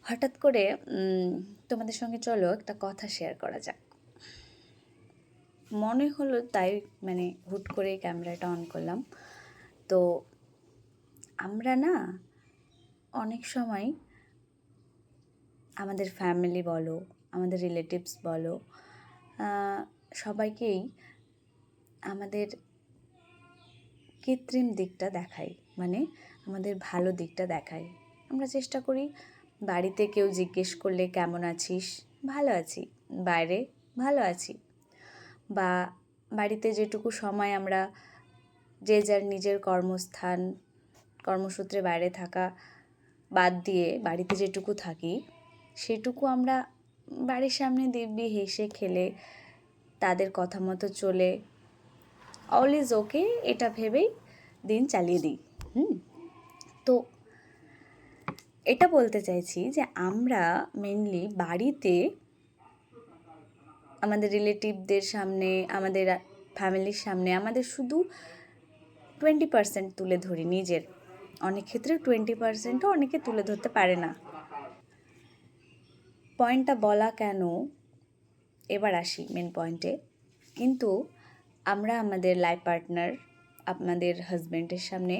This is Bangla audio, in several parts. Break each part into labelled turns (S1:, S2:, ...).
S1: হঠাৎ করে তোমাদের সঙ্গে চলো একটা কথা শেয়ার করা যাক। মনে হলো তাই হুট করে ক্যামেরাটা অন করলাম। তো আমরা না অনেক সময় আমাদের ফ্যামিলি বলো, আমাদের রিলেটিভস বলো, সবাইকেই আমাদের কৃত্রিম দিকটা দেখাই, আমাদের ভালো দিকটা দেখাই। আমরা চেষ্টা করি বাড়িতে কেউ জিজ্ঞেস করলে কেমন আছিস, ভালো আছি, বাইরে ভালো আছি, বা বাড়িতে যেটুকু সময় আমরা যে যার নিজের কর্মস্থান কর্মসূত্রে বাইরে থাকা বাদ দিয়ে বাড়িতে যেটুকু থাকি সেটুকু আমরা বাড়ির সামনে দিব্যি হেসে খেলে তাদের কথা মতো চলে অল ইজ ওকে এটা ভেবেই দিন চালিয়ে দিই। তো এটা বলতে চাইছি যে আমরা মেনলি বাড়িতে আমাদের রিলেটিভদের সামনে, আমাদের ফ্যামিলির সামনে আমাদের শুধু 20% তুলে ধরি নিজের। অনেক ক্ষেত্রে 20%ও অনেকে তুলে ধরতে পারে না। পয়েন্টটা বলা কেন, এবার আসি মেন পয়েন্টে। কিন্তু আমরা আমাদের লাইফ পার্টনার, আমাদের হাজব্যান্ডের সামনে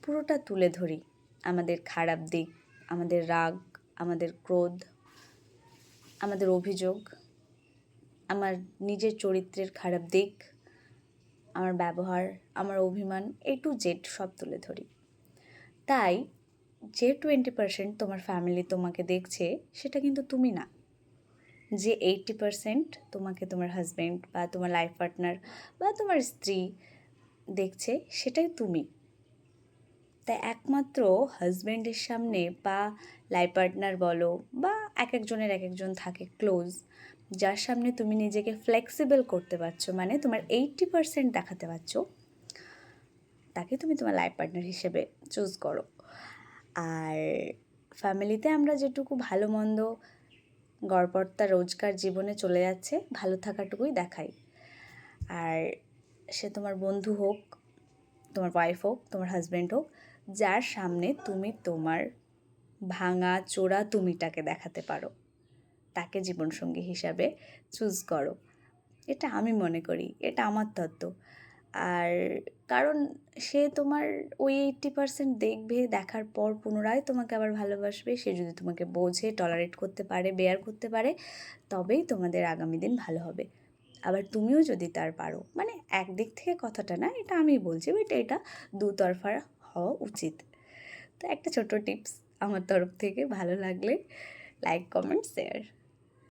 S1: পুরোটা তুলে ধরি। আমাদের খারাপ দিক, আমাদের রাগ, আমাদের ক্রোধ, আমাদের অভিযোগ, আমার নিজের চরিত্রের খারাপ দিক, আমার ব্যবহার, আমার অভিমান, A to Z সব তুলে ধরি। তাই যে 20% তোমার ফ্যামিলি তোমাকে দেখছে সেটা কিন্তু তুমি না। যে 80% তোমাকে তোমার হাজব্যান্ড বা তোমার লাইফ পার্টনার বা তোমার স্ত্রী দেখছে সেটাই তুমি। তাই একমাত্র হাজব্যান্ডের সামনে বা লাইফ পার্টনার বলো বা এক একজন থাকে ক্লোজ, যার সামনে তুমি নিজেকে ফ্লেক্সিবল করতে পারছো, তোমার 80% দেখাতে পারছো, তাকে তুমি তোমার লাইফ পার্টনার হিসেবে চুজ করো। আর ফ্যামিলিতে আমরা যেটুকু ভালো মন্দ গড়পড়তা রোজকার জীবনে চলে যাচ্ছে ভালো থাকাটুকুই দেখাই। আর সে তোমার বন্ধু হোক, তোমার ওয়াইফ হোক, তোমার হাজব্যান্ড হোক, যার সামনে তুমি তোমার ভাঙা চোরা তুমিটাকে দেখাতে পারো, তাকে জীবনসঙ্গী হিসাবে চুজ করো। এটা আমি মনে করি, এটা আমার তত্ত্ব। আর কারণ সে তোমার ওই 80% দেখবে, দেখার পর পুনরায় তোমাকে আবার ভালোবাসবে। সে যদি তোমাকে বোঝে, টলারেট করতে পারে, বেয়ার করতে পারে, তবেই তোমাদের আগামী দিন ভালো হবে। আবার তুমিও যদি তার পারো, একদিক থেকে কথাটা না, এটা আমি বলছি, বাট এটা দুতরফা হওয়া উচিত। তো একটা ছোট টিপস আমার তরফ থেকে, ভালো লাগলে লাইক, কমেন্ট, শেয়ার।